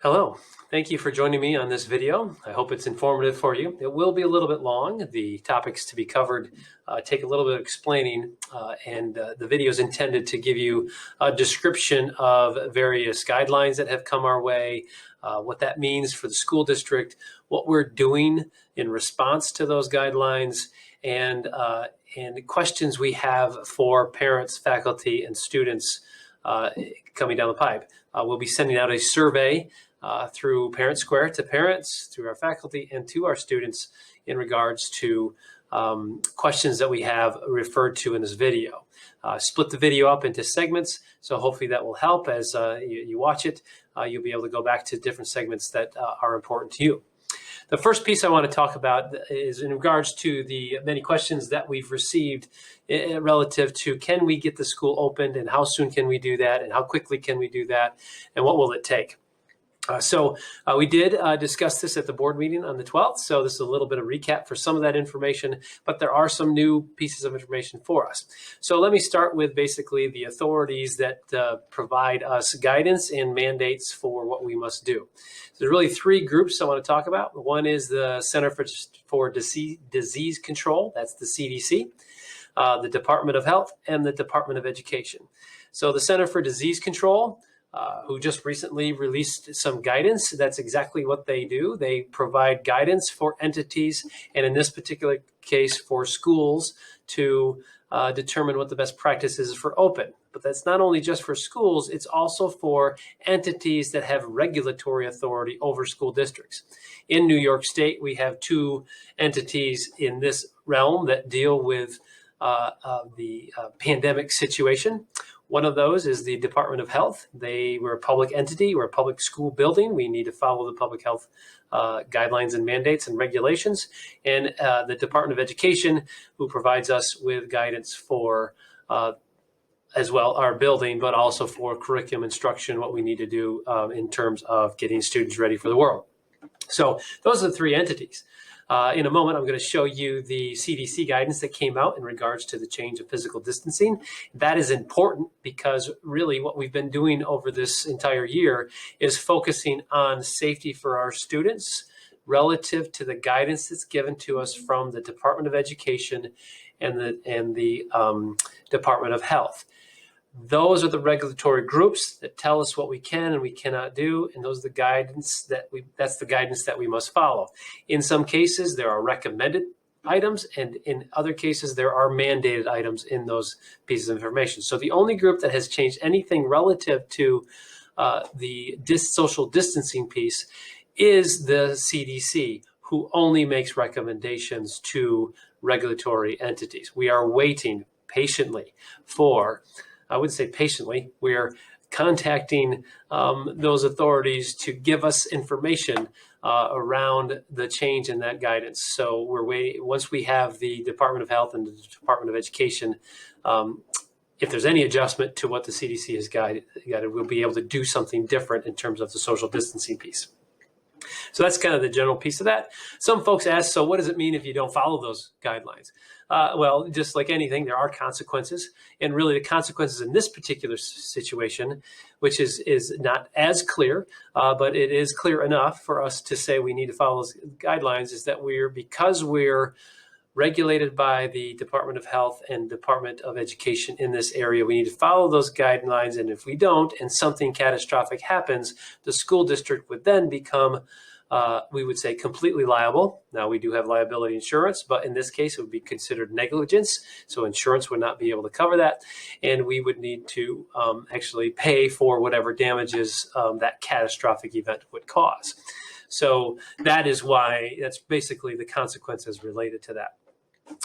Hello, thank you for joining me on this video. I hope it's informative for you. It will be a little bit long. The topics to be covered take a little bit of explaining, and the video is intended to give you a description of various guidelines that have come our way, what that means for the school district, what we're doing in response to those guidelines, and questions we have for parents, faculty, and students coming down the pipe. We'll be sending out a survey through Parent Square to parents, through our faculty, and to our students in regards to questions that we have referred to in this video. Split the video up into segments, so hopefully that will help as you watch it. You'll be able to go back to different segments that are important to you. The first piece I want to talk about is in regards to the many questions that we've received relative to can we get the school opened, and how soon can we do that, and how quickly can we do that, and what will it take? We did discuss this at the board meeting on the 12th, so this is a little bit of recap for some of that information, but there are some new pieces of information for us. So let me start with basically the authorities that provide us guidance and mandates for what we must do. So there's really three groups I want to talk about. One is the Center for Disease Control, that's the CDC, the Department of Health, and the Department of Education. So the Center for Disease Control, who just recently released some guidance. That's exactly what they do. They provide guidance for entities, and in this particular case for schools, to determine what the best practice is for open. But that's not only just for schools, it's also for entities that have regulatory authority over school districts. In New York State, we have two entities in this realm that deal with the pandemic situation. One of those is the Department of Health. We're a public entity, we're a public school building. We need to follow the public health guidelines and mandates and regulations. And the Department of Education, who provides us with guidance for as well our building, but also for curriculum instruction, what we need to do in terms of getting students ready for the world. So those are the three entities. In a moment, I'm going to show you the CDC guidance that came out in regards to the change of physical distancing. That is important because really what we've been doing over this entire year is focusing on safety for our students relative to the guidance that's given to us from the Department of Education and the Department of Health. Those are the regulatory groups that tell us what we can and we cannot do, and those are the guidance that's the guidance that we must follow. In some cases, there are recommended items, and in other cases, there are mandated items in those pieces of information. So the only group that has changed anything relative to the social distancing piece is the CDC, who only makes recommendations to regulatory entities. We are waiting patiently for, I wouldn't say patiently, we're contacting those authorities to give us information around the change in that guidance. So we're waiting. Once we have the Department of Health and the Department of Education, if there's any adjustment to what the CDC has guided, we'll be able to do something different in terms of the social distancing piece. So that's kind of the general piece of that. Some folks ask, so what does it mean if you don't follow those guidelines? Well, just like anything, there are consequences. And really the consequences in this particular situation, which is not as clear, but it is clear enough for us to say we need to follow those guidelines, is that because we're regulated by the Department of Health and Department of Education in this area, we need to follow those guidelines. And if we don't, and something catastrophic happens, the school district would then become, we would say, completely liable. Now, we do have liability insurance, but in this case, it would be considered negligence. So insurance would not be able to cover that. And we would need to actually pay for whatever damages that catastrophic event would cause. So that is why, that's basically the consequences related to that.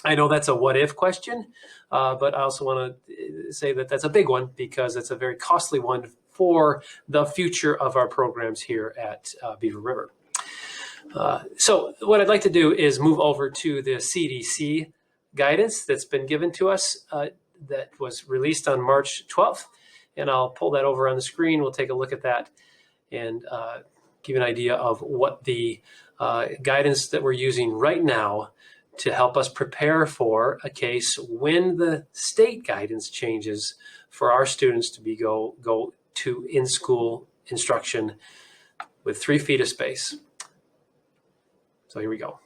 I know that's a what if question, but I also want to say that that's a big one because it's a very costly one for the future of our programs here at Beaver River. So what I'd like to do is move over to the CDC guidance that's been given to us that was released on March 12th. And I'll pull that over on the screen. We'll take a look at that and give you an idea of what the guidance that we're using right now to help us prepare for a case when the state guidance changes for our students to go to in-school instruction with 3 feet of space. So here we go.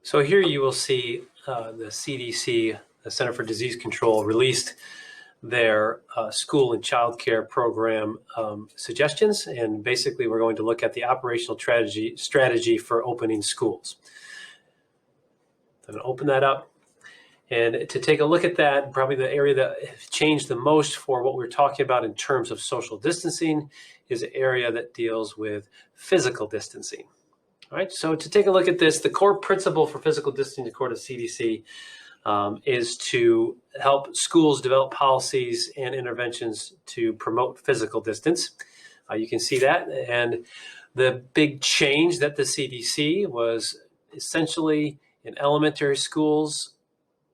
So here you will see the CDC, the Center for Disease Control, released their school and child care program suggestions. And basically, we're going to look at the operational strategy for opening schools. I'm going to open that up. And to take a look at that, probably the area that changed the most for what we're talking about in terms of social distancing is an area that deals with physical distancing. All right, so to take a look at this, the core principle for physical distancing according to CDC is to help schools develop policies and interventions to promote physical distance. You can see that. And the big change that the CDC was essentially in elementary schools,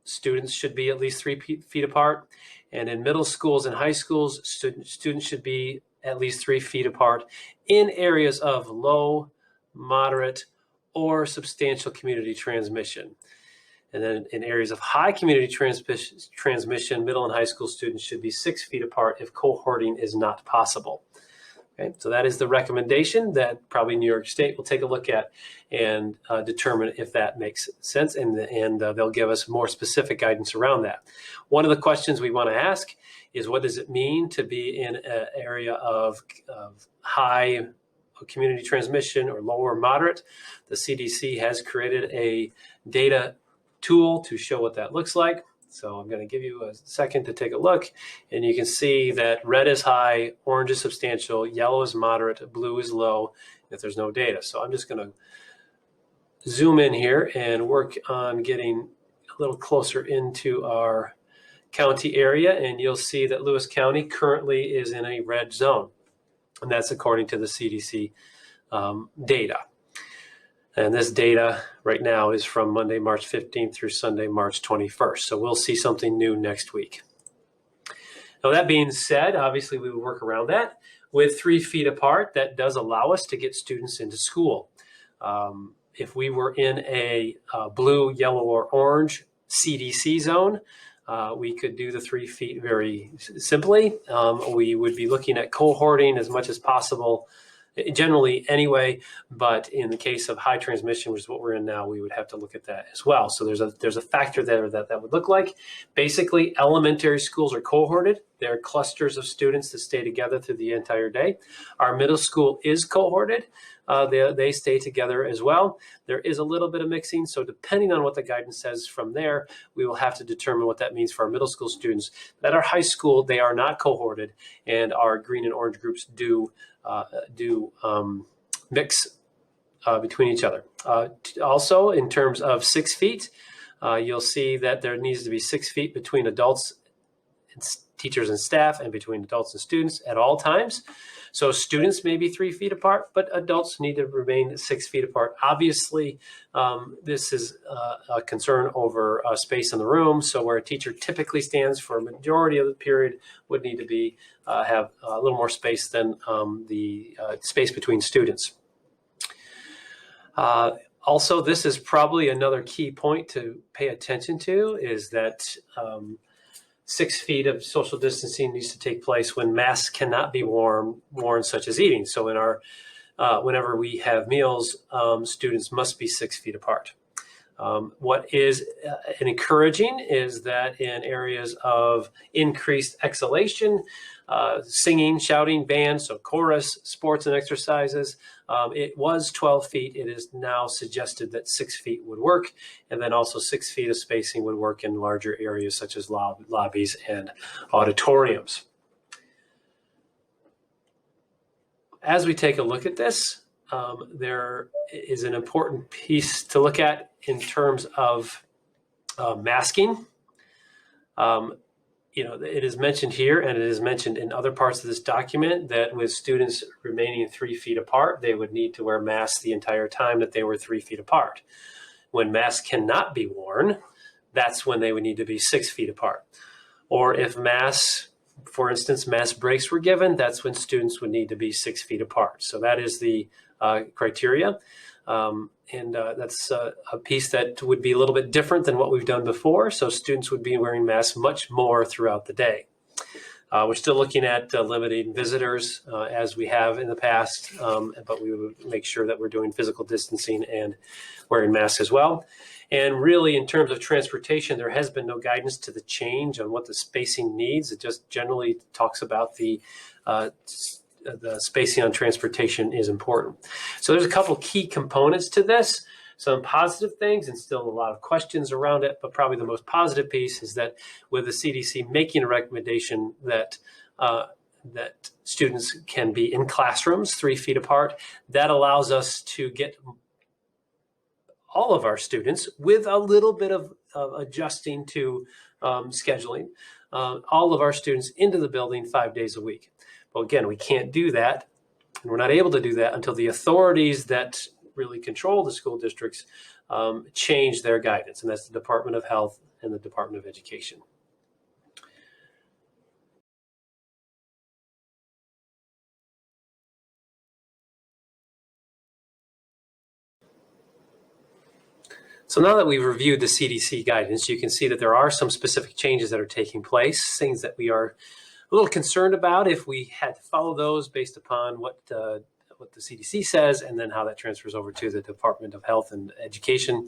students should be at least 3 feet apart. And in middle schools and high schools, students should be at least 3 feet apart in areas of low, moderate, or substantial community transmission. And then in areas of high community transmission, middle and high school students should be 6 feet apart if cohorting is not possible. Okay, so that is the recommendation that probably New York State will take a look at and determine if that makes sense, and they'll give us more specific guidance around that. One of the questions we want to ask is, what does it mean to be in an area of high community transmission or low or moderate? The CDC has created a data tool to show what that looks like. So I'm going to give you a second to take a look, and you can see that red is high, orange is substantial, yellow is moderate, blue is low if there's no data. So I'm just going to zoom in here and work on getting a little closer into our county area, and you'll see that Lewis County currently is in a red zone, and that's according to the CDC data. And this data right now is from Monday, March 15th through Sunday, March 21st. So we'll see something new next week. Now, that being said, obviously we will work around that. With 3 feet apart, that does allow us to get students into school. If we were in a blue, yellow, or orange CDC zone, we could do the 3 feet very simply. We would be looking at cohorting as much as possible, generally anyway, but in the case of high transmission, which is what we're in now, we would have to look at that as well. So there's a factor there that would look like. Basically, elementary schools are cohorted. They're clusters of students that stay together through the entire day. Our middle school is cohorted. They stay together as well. There is a little bit of mixing, so depending on what the guidance says from there, we will have to determine what that means for our middle school students. At our high school, they are not cohorted, and our green and orange groups do mix between each other. Also, in terms of 6 feet, you'll see that there needs to be 6 feet between adults, and teachers and staff, and between adults and students at all times. So students may be 3 feet apart, but adults need to remain 6 feet apart. Obviously, this is a concern over space in the room. So where a teacher typically stands for a majority of the period would need to be have a little more space than the space between students. Also, this is probably another key point to pay attention to, is that 6 feet of social distancing needs to take place when masks cannot be worn, such as eating. So in our whenever we have meals, students must be 6 feet apart. What is encouraging is that in areas of increased exhalation, singing, shouting, band, so chorus, sports and exercises, it was 12 feet. It is now suggested that 6 feet would work. And then also 6 feet of spacing would work in larger areas such as lobbies and auditoriums. As we take a look at this, there is an important piece to look at in terms of masking. It is mentioned here, and it is mentioned in other parts of this document, that with students remaining 3 feet apart, they would need to wear masks the entire time that they were 3 feet apart. When masks cannot be worn, that's when they would need to be 6 feet apart. Or if masks, for instance, mask breaks were given, that's when students would need to be 6 feet apart. So that is the criteria. That's a piece that would be a little bit different than what we've done before. So students would be wearing masks much more throughout the day. We're still looking at limiting visitors as we have in the past, but we would make sure that we're doing physical distancing and wearing masks as well. And really, in terms of transportation, there has been no guidance to the change on what the spacing needs. It just generally talks about the spacing on transportation is important. So there's a couple key components to this. Some positive things and still a lot of questions around it, but probably the most positive piece is that with the CDC making a recommendation that that students can be in classrooms 3 feet apart, that allows us to get all of our students, with a little bit of adjusting to scheduling, all of our students into the building 5 days a week. But again, we can't do that, and we're not able to do that until the authorities that really control the school districts change their guidance, and that's the Department of Health and the Department of Education. So now that we've reviewed the CDC guidance, you can see that there are some specific changes that are taking place, things that we are a little concerned about if we had to follow those based upon what the CDC says, and then how that transfers over to the Department of Health and Education.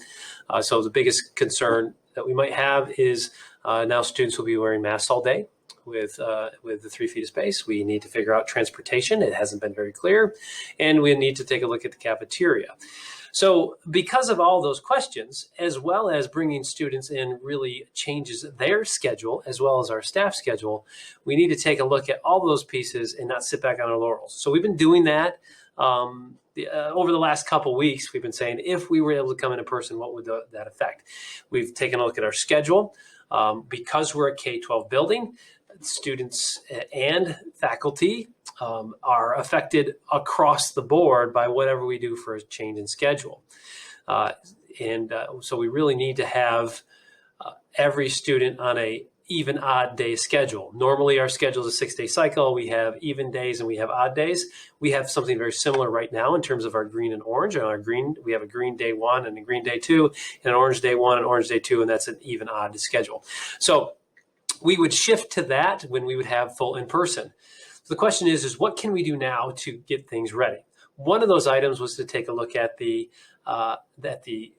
So the biggest concern that we might have is now students will be wearing masks all day with the 3 feet of space. We need to figure out transportation. It hasn't been very clear. And we need to take a look at the cafeteria. So because of all those questions, as well as bringing students in really changes their schedule, as well as our staff schedule, we need to take a look at all those pieces and not sit back on our laurels. So we've been doing that over the last couple of weeks. We've been saying, if we were able to come in person, what would that affect? We've taken a look at our schedule. Because we're a K-12 building, students and faculty are affected across the board by whatever we do for a change in schedule. So we really need to have every student on a even odd day schedule. Normally our schedule is a 6-day cycle. We have even days and we have odd days. We have something very similar right now in terms of our green and orange. And our green, we have a green day 1 and a green day 2, and an orange day 1 and orange day 2, and that's an even odd schedule. So we would shift to that when we would have full in person. So the question is what can we do now to get things ready? One of those items was to take a look at the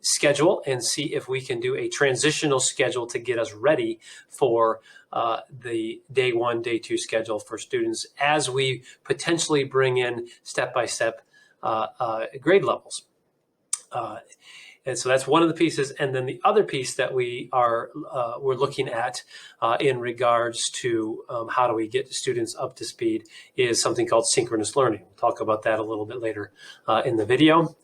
schedule and see if we can do a transitional schedule to get us ready for the day 1, day 2 schedule for students as we potentially bring in step-by-step grade levels. And so that's one of the pieces. And then the other piece that we're looking at in regards to how do we get students up to speed is something called synchronous learning. We'll talk about that a little bit later in the video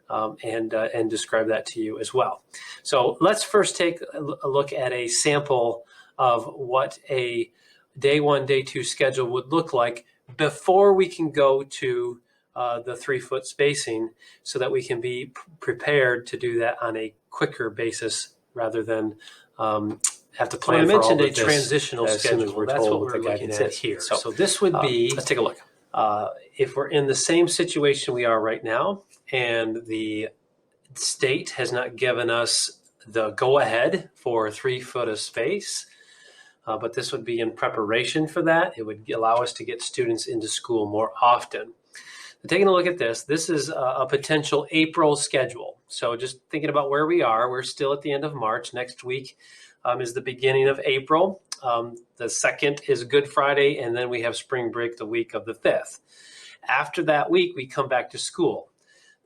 and describe that to you as well. So let's first take a look at a sample of what a day 1, day 2 schedule would look like before we can go to the 3-foot spacing, so that we can be prepared to do that on a quicker basis rather than have to plan for all of this. I mentioned a transitional schedule. That's what we're looking at here. So this would be, let's take a look. If we're in the same situation we are right now, and the state has not given us the go-ahead for 3 foot of space, but this would be in preparation for that. It would allow us to get students into school more often. Taking a look at this, this is a potential April schedule. So just thinking about where we are, we're still at the end of March. Next week is the beginning of April. The 2nd is Good Friday, and then we have spring break the week of the 5th. After that week, we come back to school.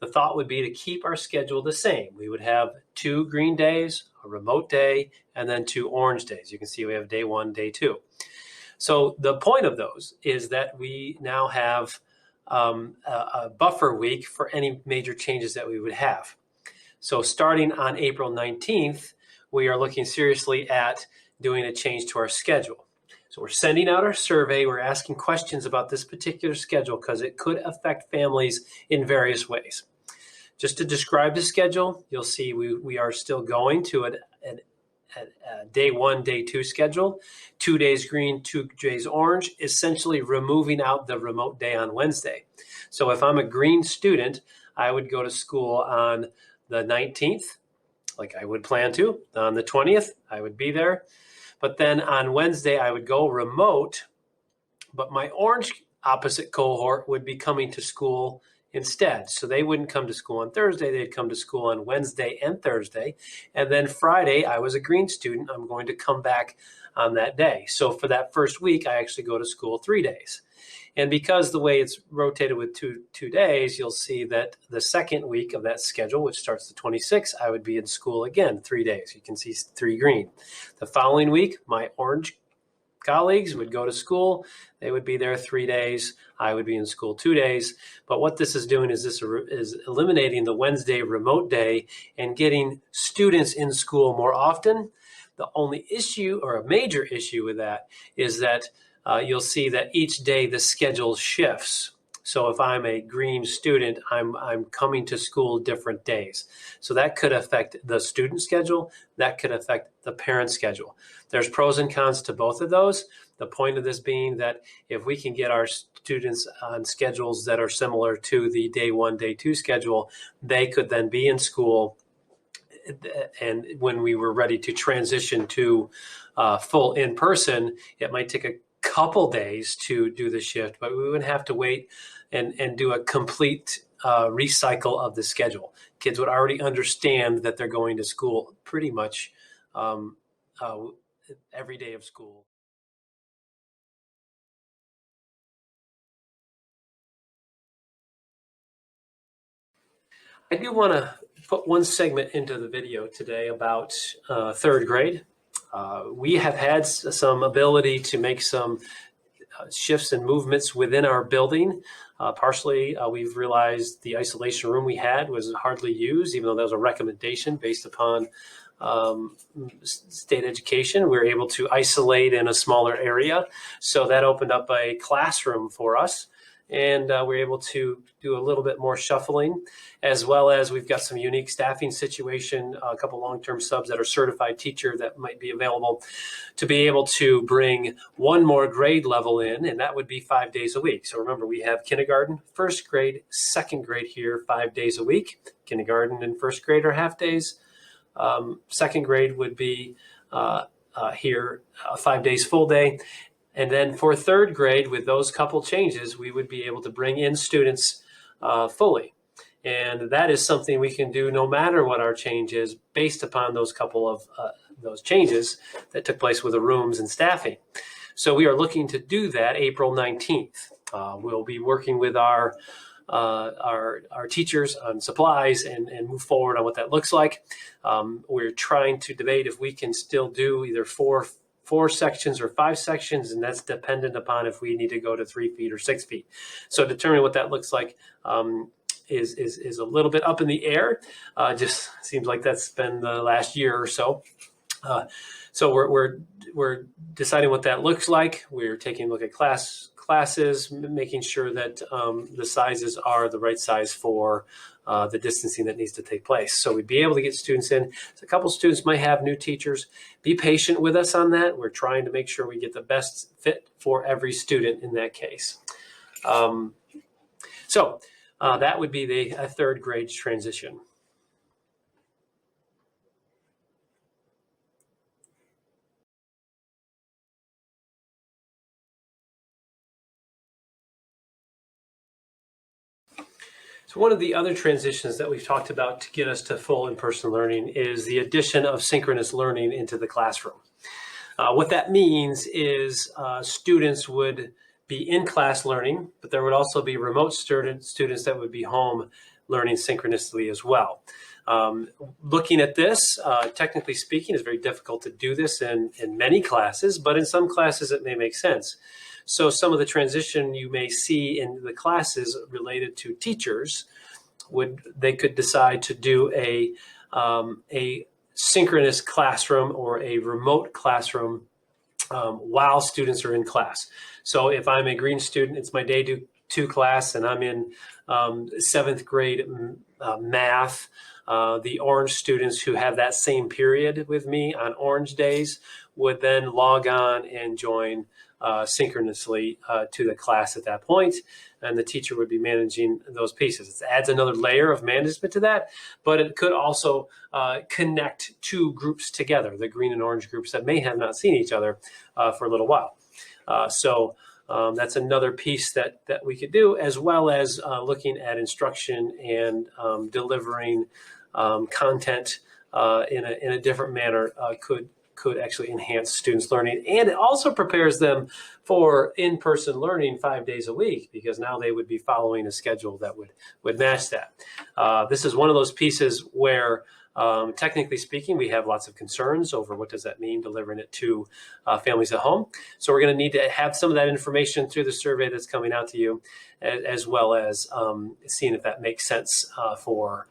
The thought would be to keep our schedule the same. We would have 2 green days, a remote day, and then 2 orange days. You can see we have day 1, day 2. So the point of those is that we now have a buffer week for any major changes that we would have. So starting on April 19th, we are looking seriously at doing a change to our schedule. So we're sending out our survey. We're asking questions about this particular schedule because it could affect families in various ways. Just to describe the schedule, you'll see we are still going to a day 1, day 2 schedule, 2 days green, 2 days orange, essentially removing out the remote day on Wednesday. So if I'm a green student, I would go to school on the 19th, like I would plan to. On the 20th, I would be there. But then on Wednesday, I would go remote, but my orange opposite cohort would be coming to school instead. So they wouldn't come to school on Thursday, they'd come to school on Wednesday and Thursday. And then Friday, I was a green student. I'm going to come back on that day. So for that first week, I actually go to school 3 days. And because the way it's rotated with two days, you'll see that the second week of that schedule, which starts the 26th, I would be in school again 3 days. You can see 3 green. The following week, my orange colleagues would go to school. They would be there 3 days. I would be in school 2 days. But what this is doing is this is eliminating the Wednesday remote day and getting students in school more often. The only issue, or a major issue with that, is that you'll see that each day the schedule shifts. So if I'm a green student, I'm coming to school different days. So that could affect the student schedule. That could affect the parent schedule. There's pros and cons to both of those. The point of this being that if we can get our students on schedules that are similar to the day 1, day 2 schedule, they could then be in school. And when we were ready to transition to full in-person, it might take a couple days to do the shift, but we wouldn't have to wait and do a complete recycle of the schedule. Kids would already understand that they're going to school pretty much every day of school. I do want to put one segment into the video today about 3rd grade. We have had some ability to make some shifts and movements within our building. Partially, we've realized the isolation room we had was hardly used, even though that was a recommendation based upon state education. We were able to isolate in a smaller area. So that opened up a classroom for us. And we're able to do a little bit more shuffling, as well as we've got some unique staffing situation, a couple long-term subs that are certified teacher that might be available to be able to bring one more grade level in, and that would be 5 days a week. So remember, we have kindergarten, 1st grade, 2nd grade here 5 days a week. Kindergarten and 1st grade are half days. 2nd grade would be here 5 days full day. And then for 3rd grade, with those couple changes, we would be able to bring in students fully. And that is something we can do no matter what our change is, based upon those couple of those changes that took place with the rooms and staffing. So we are looking to do that April 19th. We'll be working with our teachers on supplies and move forward on what that looks like. We're trying to debate if we can still do either four sections or 5 sections, and that's dependent upon if we need to go to 3 feet or 6 feet. So determining what that looks like is a little bit up in the air. Just seems like that's been the last year or so. So we're deciding what that looks like. We're taking a look at classes, making sure that the sizes are the right size for the distancing that needs to take place. So we'd be able to get students in. So a couple students might have new teachers. Be patient with us on that. We're trying to make sure we get the best fit for every student in that case. So that would be the 3rd grade transition. So one of the other transitions that we've talked about to get us to full in-person learning is the addition of synchronous learning into the classroom. What that means is students would be in class learning, but there would also be remote students that would be home learning synchronously as well. Looking at this, technically speaking, it's very difficult to do this in many classes, but in some classes it may make sense. So some of the transition you may see in the classes related to teachers they could decide to do a synchronous classroom or a remote classroom while students are in class. So if I'm a green student, it's my day 2 class, and I'm in 7th grade math. The orange students who have that same period with me on orange days would then log on and join synchronously to the class at that point, and the teacher would be managing those pieces. It adds another layer of management to that, but it could also connect two groups together, the green and orange groups that may have not seen each other for a little while. That's another piece that we could do, as well as looking at instruction and delivering content in a different manner could actually enhance students' learning. And it also prepares them for in-person learning 5 days a week, because now they would be following a schedule that would match that. This is one of those pieces where technically speaking, we have lots of concerns over what does that mean, delivering it to families at home. So we're going to need to have some of that information through the survey that's coming out to you, as well as seeing if that makes sense for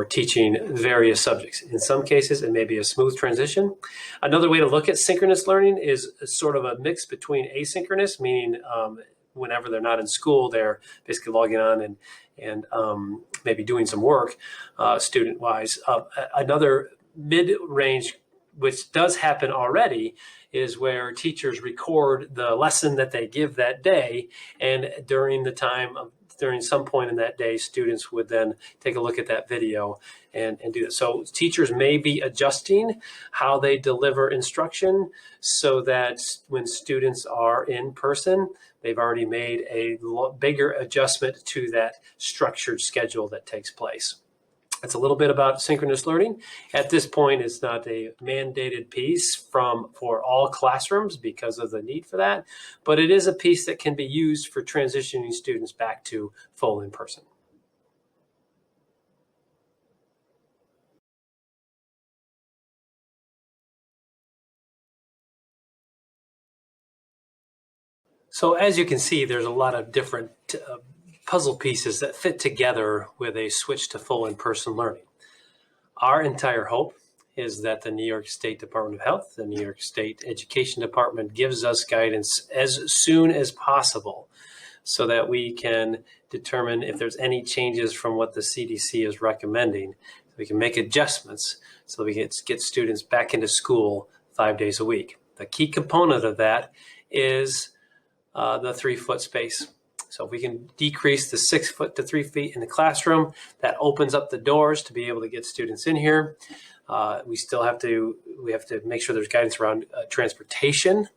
teaching various subjects. In some cases, it may be a smooth transition. Another way to look at synchronous learning is sort of a mix between asynchronous, meaning whenever they're not in school, they're basically logging on and maybe doing some work student-wise. Another mid-range, which does happen already, is where teachers record the lesson that they give that day, and during some point in that day, students would then take a look at that video and do that. So teachers may be adjusting how they deliver instruction so that when students are in person, they've already made a bigger adjustment to that structured schedule that takes place. It's a little bit about synchronous learning. At this point, it's not a mandated piece for all classrooms because of the need for that, but it is a piece that can be used for transitioning students back to full in-person. So as you can see, there's a lot of different puzzle pieces that fit together with a switch to full in-person learning. Our entire hope is that the New York State Department of Health, the New York State Education Department, gives us guidance as soon as possible so that we can determine if there's any changes from what the CDC is recommending. We can make adjustments so that we can get students back into school 5 days a week. The key component of that is the 3-foot space. So if we can decrease the 6 foot to 3 feet in the classroom, that opens up the doors to be able to get students in here. We have to make sure there's guidance around transportation.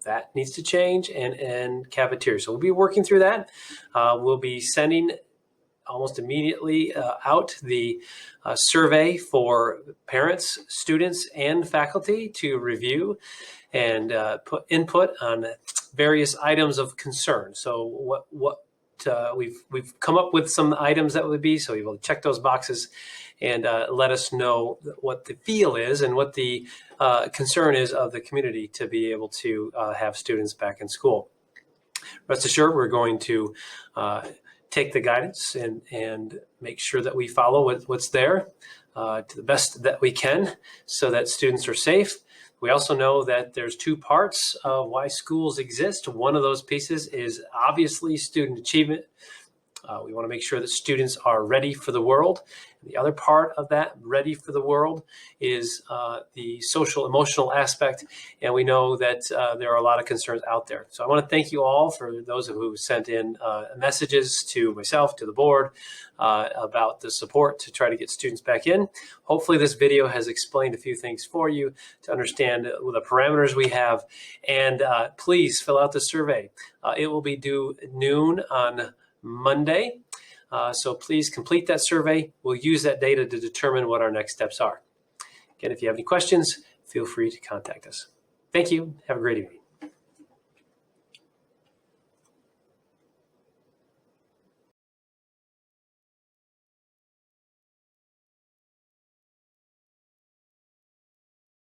That needs to change, and cafeteria. So we'll be working through that. We'll be sending almost immediately out the survey for parents, students, and faculty to review and put input on various items of concern. So we've come up with some items that would be, so you will check those boxes and let us know what the feel is and what the concern is of the community to be able to have students back in school. Rest assured, we're going to take the guidance and make sure that we follow what's there to the best that we can so that students are safe. We also know that there's two parts of why schools exist. One of those pieces is obviously student achievement. We want to make sure that students are ready for the world. The other part of that, ready for the world, is the social emotional aspect. And we know that there are a lot of concerns out there. So I want to thank you all for those who sent in messages to myself, to the board, about the support to try to get students back in. Hopefully this video has explained a few things for you to understand the parameters we have. And please fill out the survey. It will be due noon on Monday. So please complete that survey. We'll use that data to determine what our next steps are. Again, if you have any questions, feel free to contact us. Thank you. Have a great evening.